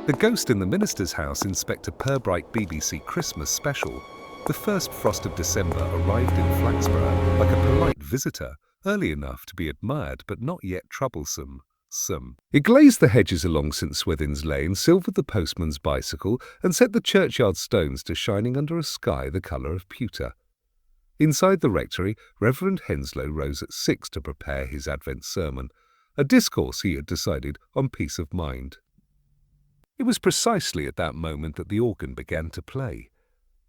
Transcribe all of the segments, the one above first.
The Ghost in the Minister's House Inspector Purbright BBC Christmas special. The first frost of December arrived in Flaxborough like a polite visitor, early enough to be admired but not yet troublesome. It glazed the hedges along St Swithin's Lane, silvered the postman's bicycle, and set the churchyard stones to shining under a sky the colour of pewter. Inside the rectory, Reverend Henslow rose at 6 to prepare his Advent sermon, a discourse he had decided on peace of mind. It was precisely at that moment that the organ began to play.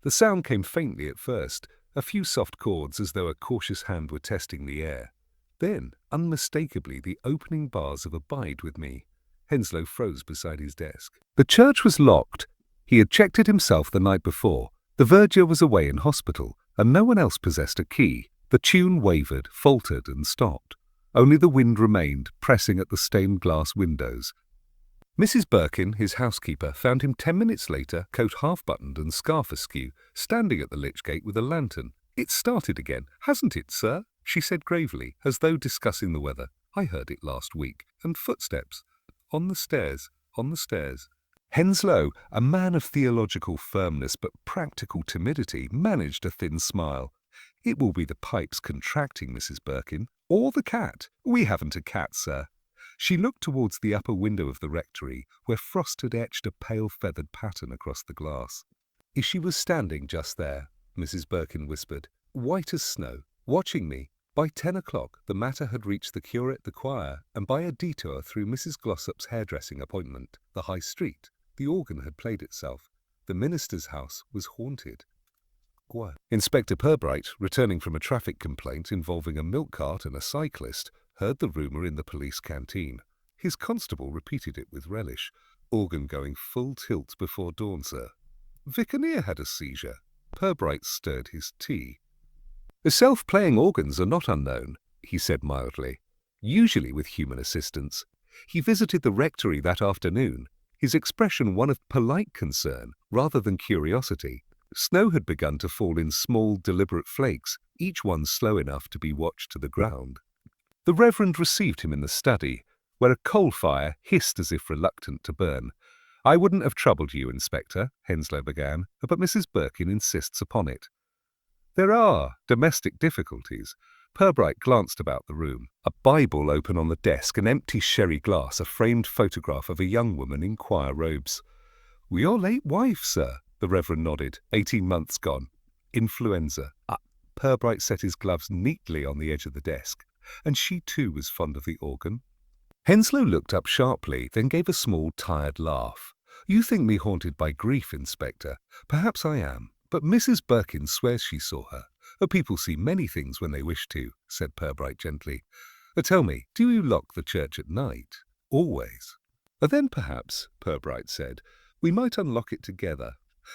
The sound came faintly at first, a few soft chords as though a cautious hand were testing the air. Then, unmistakably, the opening bars of Abide With Me. Henslow froze beside his desk. The church was locked. He had checked it himself the night before. The verger was away in hospital, and no one else possessed a key. The tune wavered, faltered, and stopped. Only the wind remained, pressing at the stained glass windows. Mrs. Birkin, his housekeeper, found him 10 minutes later, coat half-buttoned and scarf askew, standing at the lich gate with a lantern. "It's started again, hasn't it, sir?" she said gravely, as though discussing the weather. "I heard it last week. And footsteps. On the stairs, on the stairs." Henslow, a man of theological firmness but practical timidity, managed a thin smile. "It will be the pipes contracting, Mrs. Birkin. Or the cat." "We haven't a cat, sir." She looked towards the upper window of the rectory, where frost had etched a pale feathered pattern across the glass. She was standing just there, Mrs. Birkin whispered, white as snow, watching me. By 10 o'clock the matter had reached the curate, the choir, and by a detour through Mrs. Glossop's hairdressing appointment, the High Street, the organ had played itself. The minister's house was haunted. Inspector Purbright, returning from a traffic complaint involving a milk cart and a cyclist, heard the rumour in the police canteen. His constable repeated it with relish. "Organ going full tilt before dawn, sir." "Vicaneer had a seizure." Purbright stirred his tea. "The self-playing organs are not unknown," he said mildly, "usually with human assistance." He visited the rectory that afternoon, his expression one of polite concern rather than curiosity. Snow had begun to fall in small, deliberate flakes, each one slow enough to be watched to the ground. The Reverend received him in the study, where a coal fire hissed as if reluctant to burn. "I wouldn't have troubled you, Inspector," Henslow began, "but Mrs. Birkin insists upon it." "There are domestic difficulties." Purbright glanced about the room. A Bible open on the desk, an empty sherry glass, a framed photograph of a young woman in choir robes. "Your late wife, sir," the Reverend nodded. 18 months gone. Influenza. Purbright set his gloves neatly on the edge of the desk. "And she too was fond of the organ?" Henslow looked up sharply, then gave a small, tired laugh. "You think me haunted by grief, Inspector. Perhaps I am, but Mrs. Birkin swears she saw her. People see many things when they wish to," said Purbright gently. "Tell me, do you lock the church at night?" "Always." "Then perhaps," Purbright said, "we might unlock it together."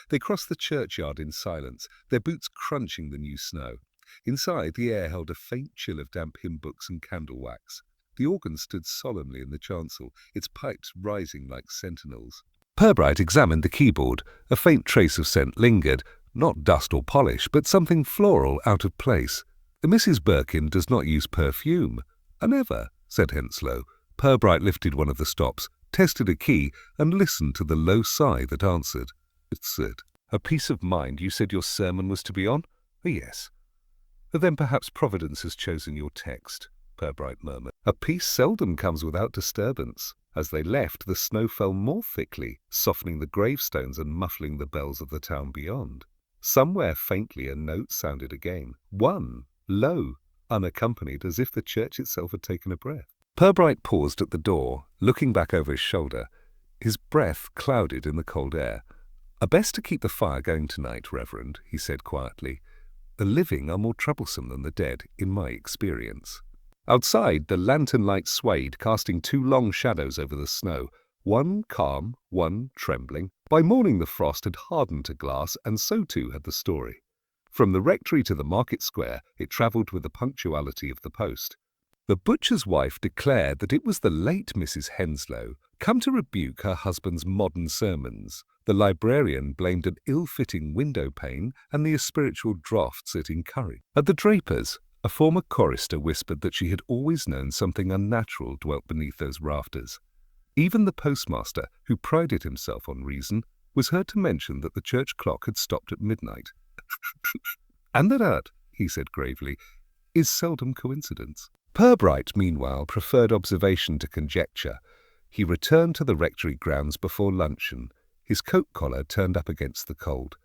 They crossed the churchyard in silence, their boots crunching the new snow. Inside, the air held a faint chill of damp hymn books and candle wax. The organ stood solemnly in the chancel, its pipes rising like sentinels. Purbright examined the keyboard. A faint trace of scent lingered, not dust or polish, but something floral out of place. "Mrs. Birkin does not use perfume." "Never," said Henslow. Purbright lifted one of the stops, tested a key, and listened to the low sigh that answered. "It's it. A peace of mind you said your sermon was to be on?" "Yes." "Then perhaps Providence has chosen your text," Purbright murmured. "A peace seldom comes without disturbance." As they left, the snow fell more thickly, softening the gravestones and muffling the bells of the town beyond. Somewhere faintly a note sounded again. One, low, unaccompanied, as if the church itself had taken a breath. Purbright paused at the door, looking back over his shoulder. His breath clouded in the cold air. "Best to keep the fire going tonight, Reverend," he said quietly. "The living are more troublesome than the dead, in my experience." Outside, the lantern light swayed, casting 2 long shadows over the snow, one calm, one trembling. By morning the frost had hardened to glass, and so too had the story. From the rectory to the market square, it travelled with the punctuality of the post. The butcher's wife declared that it was the late Mrs. Henslow, come to rebuke her husband's modern sermons. The librarian blamed an ill-fitting window pane and the spiritual draughts it encouraged. At the draper's, a former chorister whispered that she had always known something unnatural dwelt beneath those rafters. Even the postmaster, who prided himself on reason, was heard to mention that the church clock had stopped at midnight. And that, he said gravely, is seldom coincidence. Purbright, meanwhile, preferred observation to conjecture. He returned to the rectory grounds before luncheon, his coat collar turned up against the cold.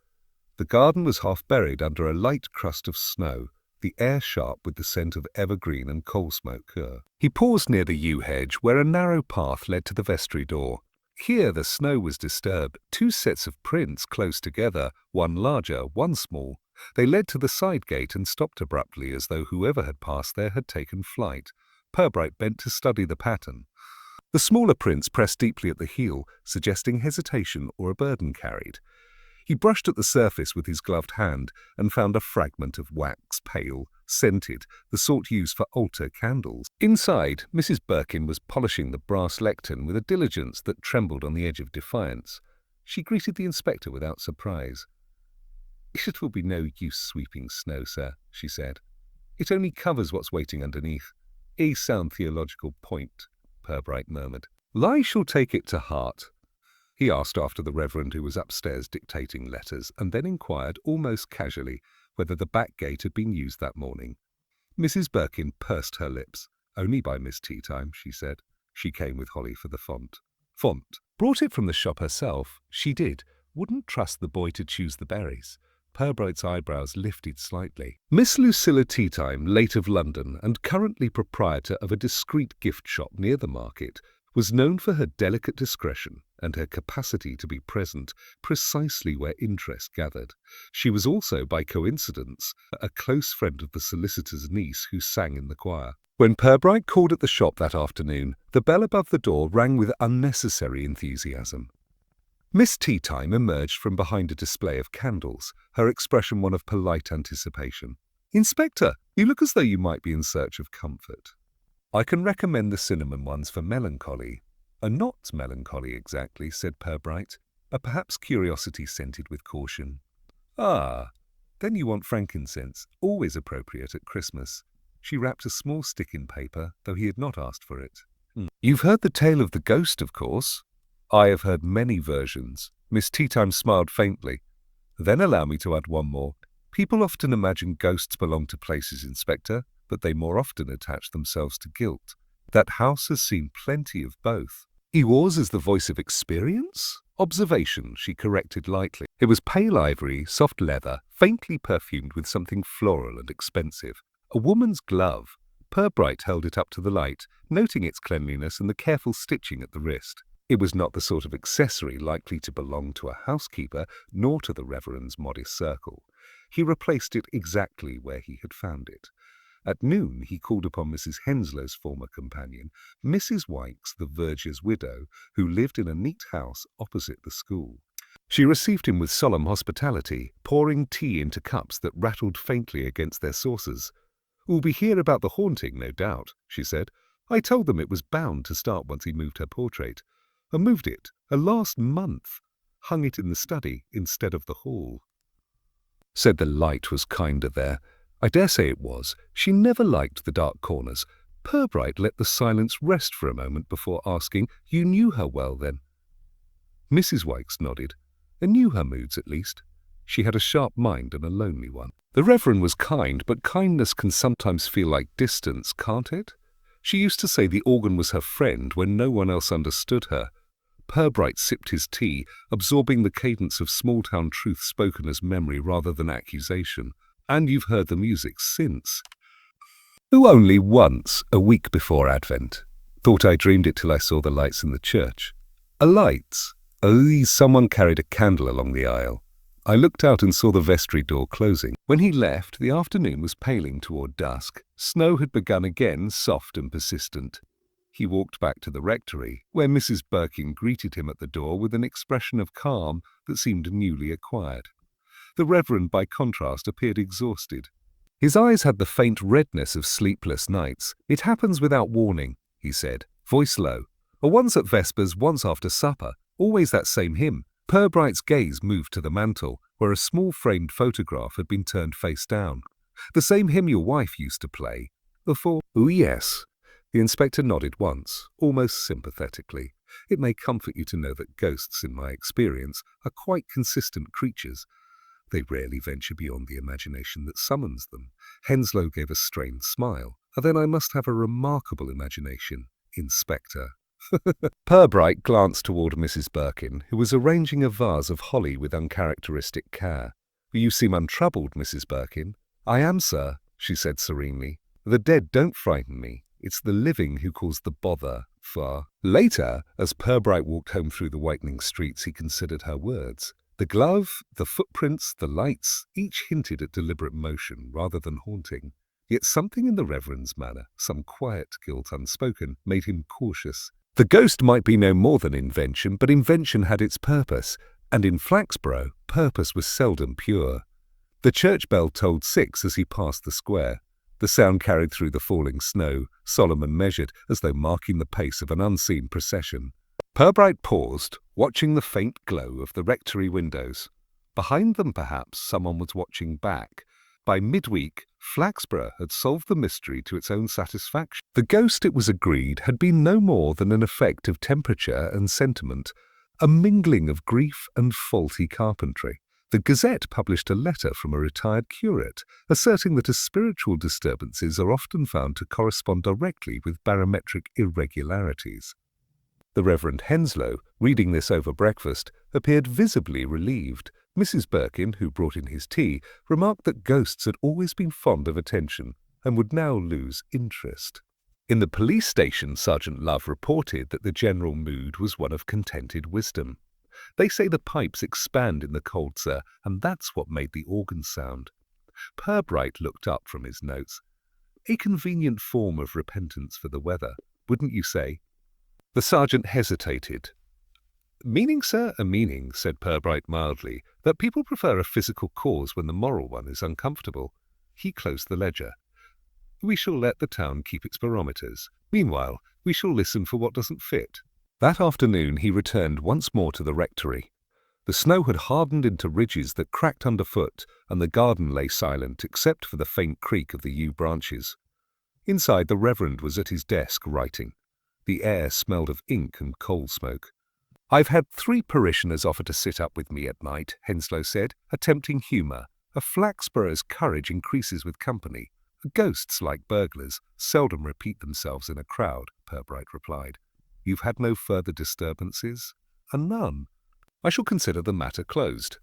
The garden was half buried under a light crust of snow, the air sharp with the scent of evergreen and coal smoke. He paused near the yew hedge, where a narrow path led to the vestry door. Here the snow was disturbed. Two sets of prints close together, one larger, one small. They led to the side gate and stopped abruptly, as though whoever had passed there had taken flight. Purbright bent to study the pattern. The smaller prints pressed deeply at the heel, suggesting hesitation or a burden carried. He brushed at the surface with his gloved hand and found a fragment of wax, pale, scented, the sort used for altar candles. Inside, Mrs. Birkin was polishing the brass lectern with a diligence that trembled on the edge of defiance. She greeted the inspector without surprise. "It will be no use sweeping snow, sir," she said. "It only covers what's waiting underneath." "A sound theological point," Purbright murmured. "I shall take it to heart." He asked after the Reverend, who was upstairs dictating letters, and then inquired, almost casually, whether the back gate had been used that morning. Mrs. Birkin pursed her lips. "Only by Miss Teatime," she said. "She came with Holly for the font." "Font? Brought it from the shop herself?" "She did. Wouldn't trust the boy to choose the berries." Purbright's eyebrows lifted slightly. Miss Lucilla Teatime, late of London and currently proprietor of a discreet gift shop near the market, was known for her delicate discretion and her capacity to be present precisely where interest gathered. She was also, by coincidence, a close friend of the solicitor's niece who sang in the choir. When Purbright called at the shop that afternoon, the bell above the door rang with unnecessary enthusiasm. Miss Teatime emerged from behind a display of candles, her expression one of polite anticipation. "Inspector, you look as though you might be in search of comfort." "I can recommend the cinnamon ones for melancholy." "Not melancholy exactly," said Purbright. "A perhaps curiosity scented with caution." "Ah, then you want frankincense, always appropriate at Christmas." She wrapped a small stick in paper, though he had not asked for it. "You've heard the tale of the ghost, of course?" "I have heard many versions." Miss Teatime smiled faintly. "Then allow me to add one more. People often imagine ghosts belong to places, Inspector, but they more often attach themselves to guilt. That house has seen plenty of both." "Yours is the voice of experience?" "Observation," she corrected lightly. It was pale ivory, soft leather, faintly perfumed with something floral and expensive. A woman's glove. Purbright held it up to the light, noting its cleanliness and the careful stitching at the wrist. It was not the sort of accessory likely to belong to a housekeeper, nor to the Reverend's modest circle. He replaced it exactly where he had found it. At noon he called upon Mrs. Henslow's former companion, Mrs. Wykes, the verger's widow, who lived in a neat house opposite the school. She received him with solemn hospitality, pouring tea into cups that rattled faintly against their saucers. "We'll be here about the haunting, no doubt," she said. "I told them it was bound to start once he moved her portrait. I moved it, last month. Hung it in the study instead of the hall." Said the light was kinder there. I dare say it was. She never liked the dark corners. Purbright let the silence rest for a moment before asking, "You knew her well, then?" Mrs. Wykes nodded. "I knew her moods, at least. She had a sharp mind and a lonely one." "The Reverend was kind, but kindness can sometimes feel like distance, can't it? She used to say the organ was her friend when no one else understood her." Purbright sipped his tea, absorbing the cadence of small-town truth spoken as memory rather than accusation. "And you've heard the music since?" "Oh, only once, a week before Advent. Thought I dreamed it till I saw the lights in the church." "Lights?" "Oh, someone carried a candle along the aisle. I looked out and saw the vestry door closing. When he left, the afternoon was paling toward dusk. Snow had begun again, soft and persistent. He walked back to the rectory, where Mrs. Birkin greeted him at the door with an expression of calm that seemed newly acquired. The Reverend, by contrast, appeared exhausted. His eyes had the faint redness of sleepless nights. "It happens without warning," he said, voice low. "Once at Vespers, once after supper. Always that same hymn." Purbright's gaze moved to the mantel, where a small framed photograph had been turned face down. "The same hymn your wife used to play?" "Oh, yes." The inspector nodded once, almost sympathetically. It may comfort you to know that ghosts, in my experience, are quite consistent creatures. They rarely venture beyond the imagination that summons them. Henslow gave a strained smile. Then I must have a remarkable imagination, Inspector. Purbright glanced toward Mrs. Birkin, who was arranging a vase of holly with uncharacteristic care. "You seem untroubled, Mrs. Birkin." "I am, sir," she said serenely. "The dead don't frighten me. It's the living who cause the bother." Later, as Purbright walked home through the whitening streets, he considered her words. The glove, the footprints, the lights, each hinted at deliberate motion rather than haunting. Yet something in the Reverend's manner, some quiet guilt unspoken, made him cautious. The ghost might be no more than invention, but invention had its purpose, and in Flaxborough, purpose was seldom pure. The church bell tolled 6 as he passed the square. The sound carried through the falling snow, solemn and measured, as though marking the pace of an unseen procession. Purbright paused, watching the faint glow of the rectory windows. Behind them, perhaps, someone was watching back. By midweek, Flaxborough had solved the mystery to its own satisfaction. The ghost, it was agreed, had been no more than an effect of temperature and sentiment, a mingling of grief and faulty carpentry. The Gazette published a letter from a retired curate, asserting that as spiritual disturbances are often found to correspond directly with barometric irregularities. The Reverend Henslow, reading this over breakfast, appeared visibly relieved. Mrs. Birkin, who brought in his tea, remarked that ghosts had always been fond of attention and would now lose interest. In the police station, Sergeant Love reported that the general mood was one of contented wisdom. "They say the pipes expand in the cold, sir, and that's what made the organ sound." Purbright looked up from his notes. "A convenient form of repentance for the weather, wouldn't you say?" The sergeant hesitated. "Meaning, sir, a meaning," said Purbright mildly, "that people prefer a physical cause when the moral one is uncomfortable." He closed the ledger. "We shall let the town keep its barometers. Meanwhile, we shall listen for what doesn't fit." That afternoon he returned once more to the rectory. The snow had hardened into ridges that cracked underfoot, and the garden lay silent except for the faint creak of the yew branches. Inside, the Reverend was at his desk writing. The air smelled of ink and coal smoke. "I've had 3 parishioners offer to sit up with me at night," Henslow said, attempting humour. "A Flaxborough's courage increases with company. Ghosts, like burglars, seldom repeat themselves in a crowd," Purbright replied. "You've had no further disturbances?" "None." "I shall consider the matter closed."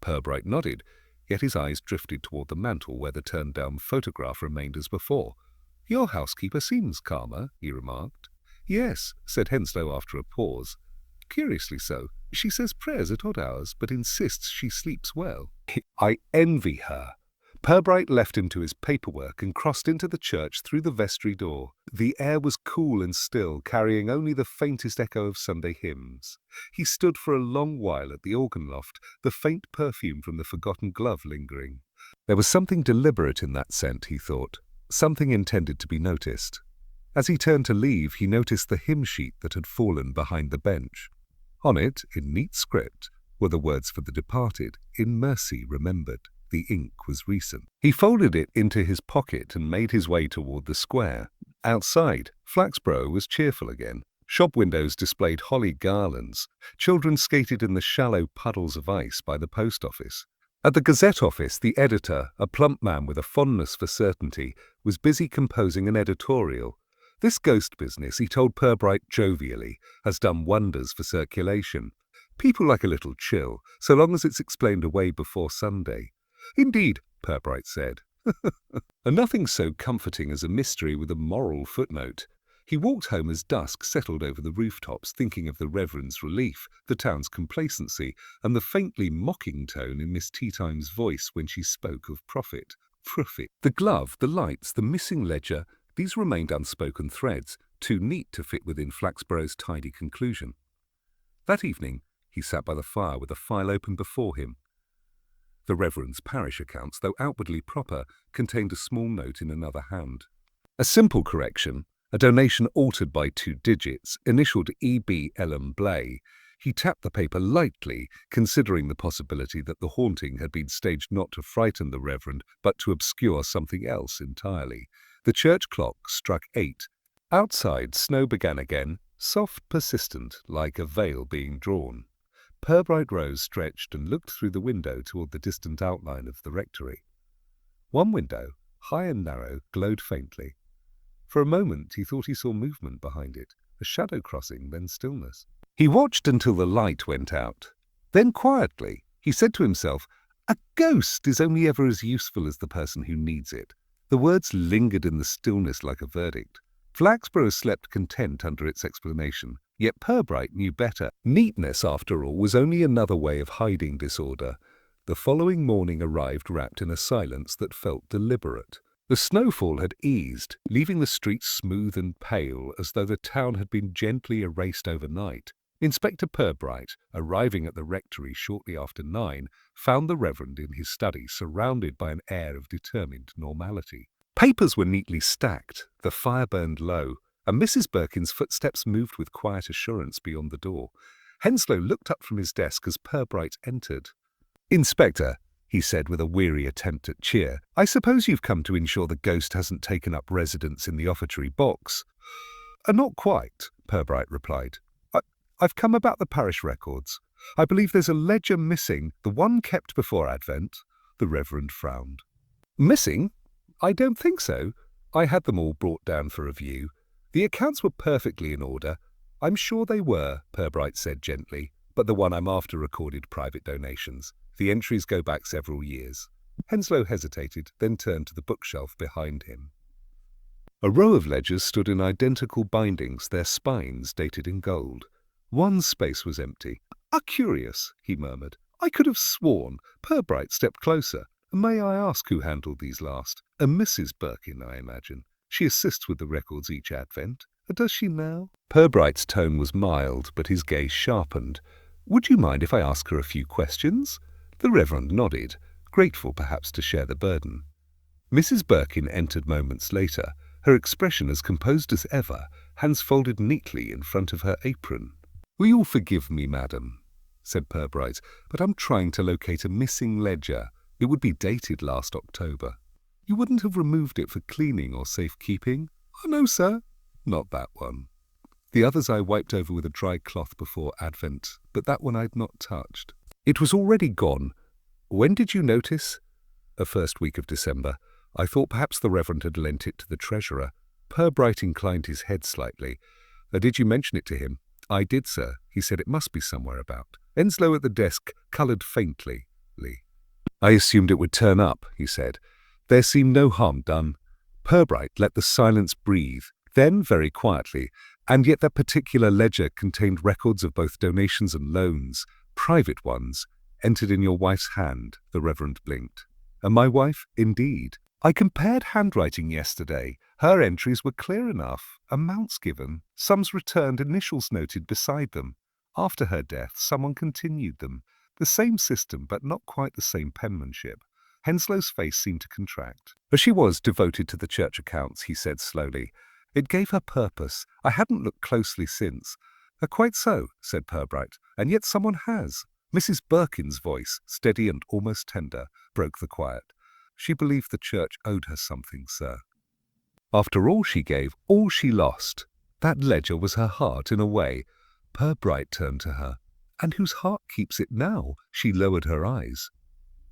Purbright nodded, yet his eyes drifted toward the mantel where the turned-down photograph remained as before. "Your housekeeper seems calmer," he remarked. "Yes," said Henslow after a pause. "Curiously so. She says prayers at odd hours, but insists she sleeps well." "I envy her." Purbright left him to his paperwork and crossed into the church through the vestry door. The air was cool and still, carrying only the faintest echo of Sunday hymns. He stood for a long while at the organ loft, the faint perfume from the forgotten glove lingering. There was something deliberate in that scent, he thought, something intended to be noticed. As he turned to leave, he noticed the hymn sheet that had fallen behind the bench. On it, in neat script, were the words for the departed, "In mercy remembered." The ink was recent. He folded it into his pocket and made his way toward the square. Outside, Flaxborough was cheerful again. Shop windows displayed holly garlands. Children skated in the shallow puddles of ice by the post office. At the Gazette office, the editor, a plump man with a fondness for certainty, was busy composing an editorial. "This ghost business," he told Purbright jovially, "has done wonders for circulation. People like a little chill, so long as it's explained away before Sunday." "Indeed," Purbright said. "And nothing so comforting as a mystery with a moral footnote." He walked home as dusk settled over the rooftops, thinking of the Reverend's relief, the town's complacency, and the faintly mocking tone in Miss Teatime's voice when she spoke of profit. Profit. The glove, the lights, the missing ledger, these remained unspoken threads, too neat to fit within Flaxborough's tidy conclusion. That evening, he sat by the fire with a file open before him. The Reverend's parish accounts, though outwardly proper, contained a small note in another hand. A simple correction, a donation altered by 2 digits, initialed E.B. Ellen Blay. He tapped the paper lightly, considering the possibility that the haunting had been staged not to frighten the Reverend, but to obscure something else entirely. The church clock struck 8. Outside, snow began again, soft, persistent, like a veil being drawn. Purbright rose, stretched, and looked through the window toward the distant outline of the rectory. One window, high and narrow, glowed faintly. For a moment he thought he saw movement behind it, a shadow crossing, then stillness. He watched until the light went out. Then quietly, he said to himself, "A ghost is only ever as useful as the person who needs it." The words lingered in the stillness like a verdict. Flaxborough slept content under its explanation, yet Purbright knew better. Neatness, after all, was only another way of hiding disorder. The following morning arrived wrapped in a silence that felt deliberate. The snowfall had eased, leaving the streets smooth and pale, as though the town had been gently erased overnight. Inspector Purbright, arriving at the rectory shortly after 9, found the Reverend in his study, surrounded by an air of determined normality. Papers were neatly stacked, the fire burned low, and Mrs. Birkin's footsteps moved with quiet assurance beyond the door. Henslow looked up from his desk as Purbright entered. "Inspector," he said with a weary attempt at cheer, "I suppose you've come to ensure the ghost hasn't taken up residence in the offertory box." "Not quite," Purbright replied. I've come about the parish records. I believe there's a ledger missing, the one kept before Advent." The Reverend frowned. "Missing? I don't think so. I had them all brought down for review. The accounts were perfectly in order." "I'm sure they were," Purbright said gently, "but the one I'm after recorded private donations. The entries go back several years." Henslow hesitated, then turned to the bookshelf behind him. A row of ledgers stood in identical bindings, their spines dated in gold. One space was empty. "Curious," he murmured. "I could have sworn." Purbright stepped closer. "May I ask who handled these last?" "A Mrs. Birkin, I imagine. She assists with the records each Advent." "Does she now?" Purbright's tone was mild, but his gaze sharpened. "Would you mind if I ask her a few questions?" The Reverend nodded, grateful perhaps to share the burden. Mrs. Birkin entered moments later, her expression as composed as ever, hands folded neatly in front of her apron. "Will you forgive me, madam," said Purbright, "but I'm trying to locate a missing ledger. It would be dated last October. You wouldn't have removed it for cleaning or safekeeping?" "Oh, no, sir." "Not that one. The others I wiped over with a dry cloth before Advent, but that one I'd not touched." "It was already gone. When did you notice?" "The first week of December. I thought perhaps the Reverend had lent it to the treasurer." Purbright inclined his head slightly. "Did you mention it to him?" "I did, sir. He said it must be somewhere about." Henslow at the desk coloured faintly. "I assumed it would turn up," he said. "There seemed no harm done." Purbright let the silence breathe. Then, very quietly, "And yet that particular ledger contained records of both donations and loans, private ones, entered in your wife's hand," the Reverend blinked. "And my wife? Indeed. I compared handwriting yesterday. Her entries were clear enough. Amounts given, sums returned, initials noted beside them. After her death, someone continued them. The same system, but not quite the same penmanship." Henslow's face seemed to contract. "She was devoted to the church accounts," he said slowly. "It gave her purpose. I hadn't looked closely since." "Quite so," said Purbright. "And yet someone has." Mrs. Birkin's voice, steady and almost tender, broke the quiet. "She believed the church owed her something, sir. After all she gave, all she lost. That ledger was her heart, in a way." Purbright turned to her. "And whose heart keeps it now?" She lowered her eyes.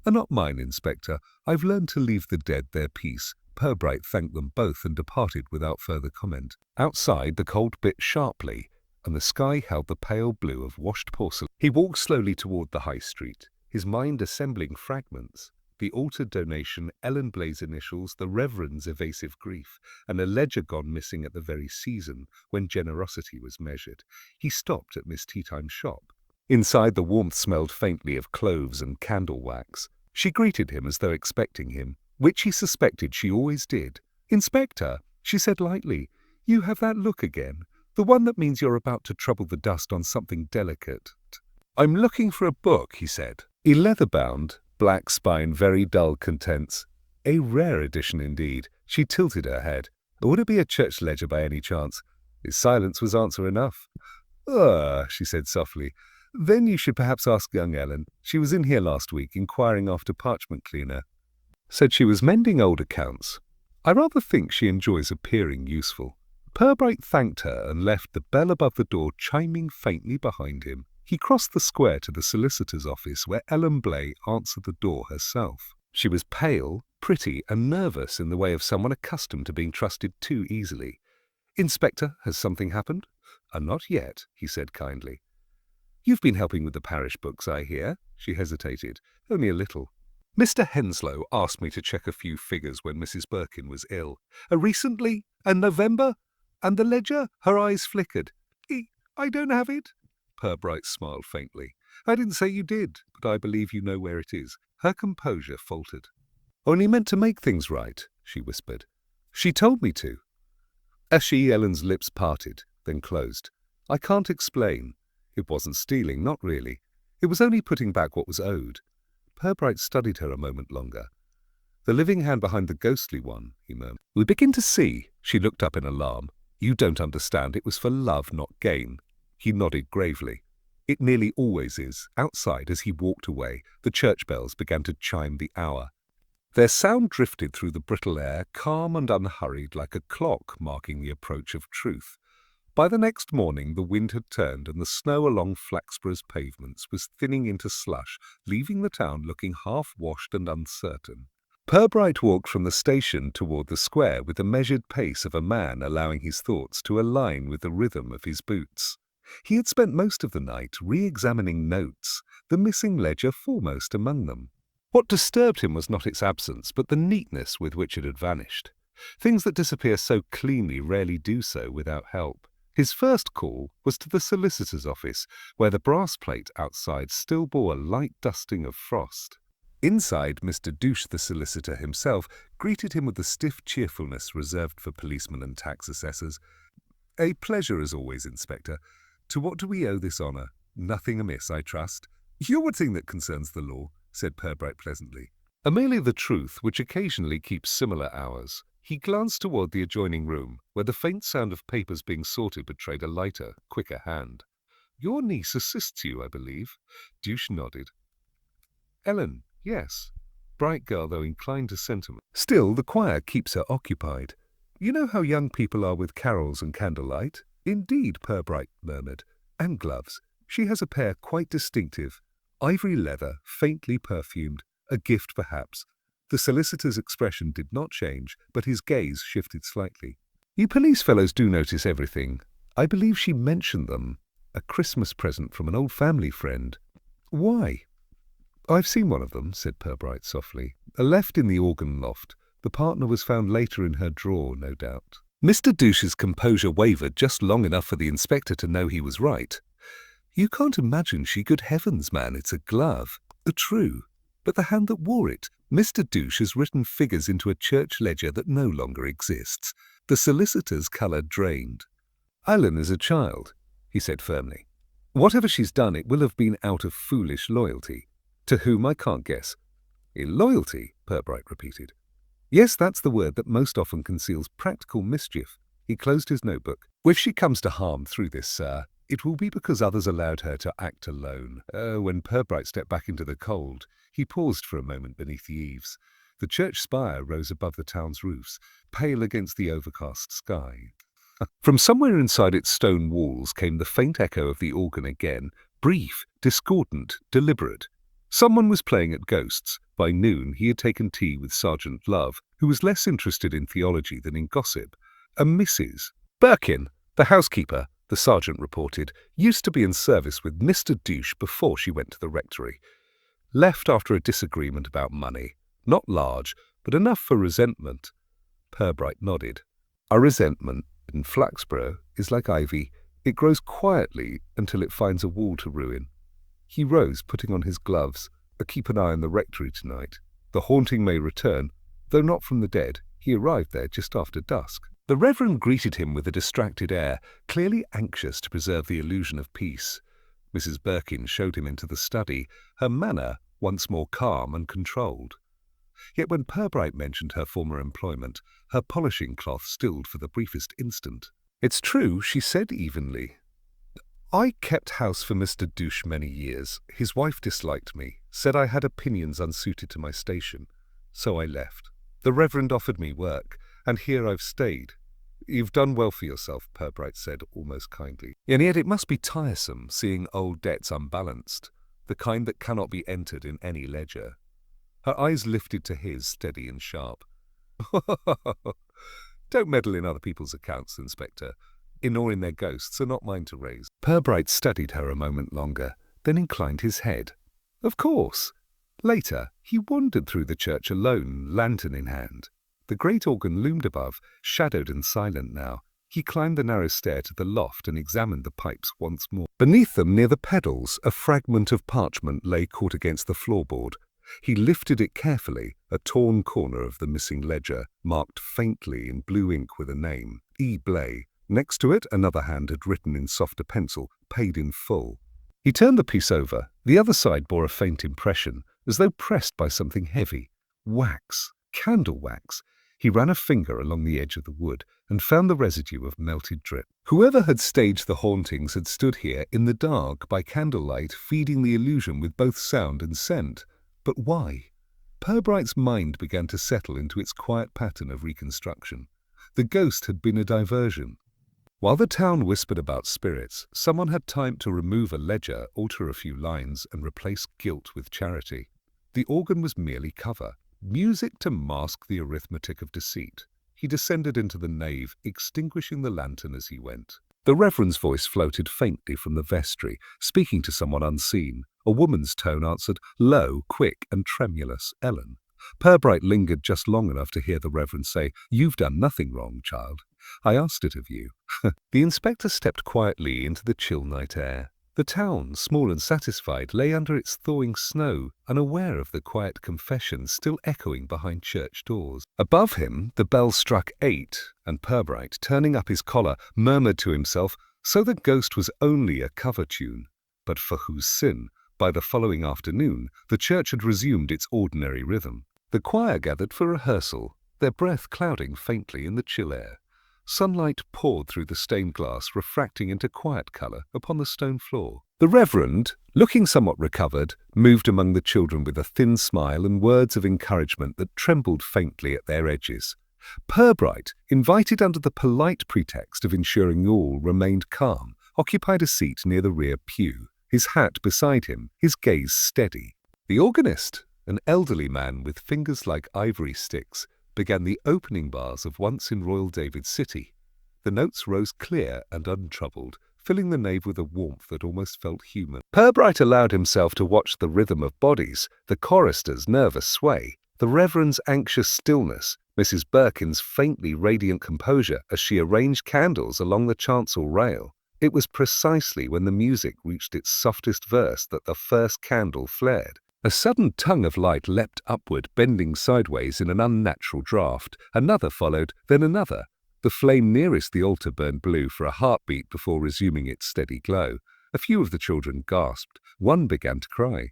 "Not mine, Inspector. I've learned to leave the dead their peace." Purbright thanked them both and departed without further comment. Outside, the cold bit sharply, and the sky held the pale blue of washed porcelain. He walked slowly toward the high street, his mind assembling fragments. The altered donation, Ellen Blai's initials, the Reverend's evasive grief, and a ledger gone missing at the very season when generosity was measured. He stopped at Miss Teatime's shop. Inside, the warmth smelled faintly of cloves and candle wax. She greeted him as though expecting him, which he suspected she always did. "Inspector," she said lightly, "you have that look again, the one that means you're about to trouble the dust on something delicate." "I'm looking for a book," he said. "A leather-bound, black spine, very dull contents. A rare edition indeed." She tilted her head. "Would it be a church ledger by any chance?" His silence was answer enough. She said softly. "Then you should perhaps ask young Ellen. She was in here last week, inquiring after parchment cleaner. Said she was mending old accounts. I rather think she enjoys appearing useful." Purbright thanked her and left, the bell above the door chiming faintly behind him. He crossed the square to the solicitor's office, where Ellen Blay answered the door herself. She was pale, pretty, and nervous in the way of someone accustomed to being trusted too easily. "Inspector, has something happened?" "Not yet," he said kindly. "You've been helping with the parish books, I hear." She hesitated. "Only a little. Mr. Henslow asked me to check a few figures when Mrs. Birkin was ill. Recently? And November? And the ledger?" Her eyes flickered. I don't have it." Purbright smiled faintly. "I didn't say you did, but I believe you know where it is." Her composure faltered. "Only meant to make things right," she whispered. "She told me to." Ellen's lips parted, then closed. "I can't explain. It wasn't stealing, not really. It was only putting back what was owed." Purbright studied her a moment longer. "The living hand behind the ghostly one," he murmured. "We begin to see." She looked up in alarm. "You don't understand. It was for love, not gain." He nodded gravely. "It nearly always is." Outside, as he walked away, the church bells began to chime the hour. Their sound drifted through the brittle air, calm and unhurried, like a clock marking the approach of truth. By the next morning the wind had turned, and the snow along Flaxborough's pavements was thinning into slush, leaving the town looking half-washed and uncertain. Purbright walked from the station toward the square with the measured pace of a man allowing his thoughts to align with the rhythm of his boots. He had spent most of the night re-examining notes, the missing ledger foremost among them. What disturbed him was not its absence, but the neatness with which it had vanished. Things that disappear so cleanly rarely do so without help. His first call was to the solicitor's office, where the brass plate outside still bore a light dusting of frost. Inside, Mr. Douche, the solicitor himself, greeted him with the stiff cheerfulness reserved for policemen and tax assessors. "A pleasure as always, Inspector. To what do we owe this honour? Nothing amiss, I trust." "You're a thing that concerns the law," said Purbright pleasantly. "Merely the truth, which occasionally keeps similar hours." He glanced toward the adjoining room, where the faint sound of papers being sorted betrayed a lighter, quicker hand. "Your niece assists you, I believe?" Douche nodded. "Ellen, yes. Bright girl, though inclined to sentiment. Still, the choir keeps her occupied. You know how young people are with carols and candlelight?" "Indeed," Purbright murmured. "And gloves. She has a pair quite distinctive. Ivory leather, faintly perfumed. A gift, perhaps." The solicitor's expression did not change, but his gaze shifted slightly. "You police fellows do notice everything. I believe she mentioned them. A Christmas present from an old family friend." "Why?" "I've seen one of them," said Purbright softly. "Left in the organ loft. The partner was found later in her drawer, no doubt." Mr. Douche's composure wavered just long enough for the inspector to know he was right. "You can't imagine she. Good heavens, man, it's a glove." "True. But the hand that wore it. Mr. Douche has written figures into a church ledger that no longer exists." The solicitor's colour drained. "Ellen is a child," he said firmly. "Whatever she's done, it will have been out of foolish loyalty. To whom I can't guess." "Loyalty," Purbright repeated. "Yes, that's the word that most often conceals practical mischief." He closed his notebook. "If she comes to harm through this, sir, it will be because others allowed her to act alone." When Purbright stepped back into the cold, he paused for a moment beneath the eaves. The church spire rose above the town's roofs, pale against the overcast sky. From somewhere inside its stone walls came the faint echo of the organ again, brief, discordant, deliberate. Someone was playing at ghosts. By noon he had taken tea with Sergeant Love, who was less interested in theology than in gossip. A Mrs. Birkin, the housekeeper, the sergeant reported, used to be in service with Mr. Douche before she went to the rectory. Left after a disagreement about money. Not large, but enough for resentment. Purbright nodded. A resentment in Flaxborough is like ivy. It grows quietly until it finds a wall to ruin. He rose, putting on his gloves. "Keep an eye on the rectory tonight. The haunting may return, though not from the dead." He arrived there just after dusk. The Reverend greeted him with a distracted air, clearly anxious to preserve the illusion of peace. Mrs. Birkin showed him into the study, her manner once more calm and controlled. Yet when Purbright mentioned her former employment, her polishing cloth stilled for the briefest instant. "It's true," she said evenly. "I kept house for Mr. Douche many years. His wife disliked me, said I had opinions unsuited to my station. So I left. The Reverend offered me work, and here I've stayed. You've done well for yourself, Purbright said almost kindly. And yet it must be tiresome seeing old debts unbalanced, the kind that cannot be entered in any ledger. Her eyes lifted to his, steady and sharp. Don't meddle in other people's accounts, Inspector. Ignoring their ghosts are not mine to raise. Purbright studied her a moment longer, then inclined his head. Of course. Later, he wandered through the church alone, lantern in hand. The great organ loomed above, shadowed and silent now. He climbed the narrow stair to the loft and examined the pipes once more. Beneath them, near the pedals, a fragment of parchment lay caught against the floorboard. He lifted it carefully, a torn corner of the missing ledger, marked faintly in blue ink with a name, E. Blay. Next to it, another hand had written in softer pencil, paid in full. He turned the piece over. The other side bore a faint impression, as though pressed by something heavy. Wax. Candle wax. He ran a finger along the edge of the wood and found the residue of melted drip. Whoever had staged the hauntings had stood here in the dark by candlelight, feeding the illusion with both sound and scent. But why? Purbright's mind began to settle into its quiet pattern of reconstruction. The ghost had been a diversion. While the town whispered about spirits, someone had time to remove a ledger, alter a few lines, and replace guilt with charity. The organ was merely cover, music to mask the arithmetic of deceit. He descended into the nave, extinguishing the lantern as he went. The Reverend's voice floated faintly from the vestry, speaking to someone unseen. A woman's tone answered, low, quick, and tremulous, Ellen. Purbright lingered just long enough to hear the Reverend say, "You've done nothing wrong, child. I asked it of you." The inspector stepped quietly into the chill night air. The town, small and satisfied, lay under its thawing snow, unaware of the quiet confession still echoing behind church doors. Above him, the bell struck 8, and Purbright, turning up his collar, murmured to himself, so the ghost was only a cover tune. But for whose sin, by the following afternoon, the church had resumed its ordinary rhythm. The choir gathered for rehearsal, their breath clouding faintly in the chill air. Sunlight poured through the stained glass, refracting into quiet colour upon the stone floor. The Reverend, looking somewhat recovered, moved among the children with a thin smile and words of encouragement that trembled faintly at their edges. Purbright, invited under the polite pretext of ensuring all remained calm, occupied a seat near the rear pew, his hat beside him, his gaze steady. The organist, an elderly man with fingers like ivory sticks, began the opening bars of Once in Royal David City. The notes rose clear and untroubled, filling the nave with a warmth that almost felt human. Purbright allowed himself to watch the rhythm of bodies, the chorister's nervous sway, the Reverend's anxious stillness, Mrs. Birkin's faintly radiant composure as she arranged candles along the chancel rail. It was precisely when the music reached its softest verse that the first candle flared. A sudden tongue of light leapt upward, bending sideways in an unnatural draught. Another followed, then another. The flame nearest the altar burned blue for a heartbeat before resuming its steady glow. A few of the children gasped. One began to cry.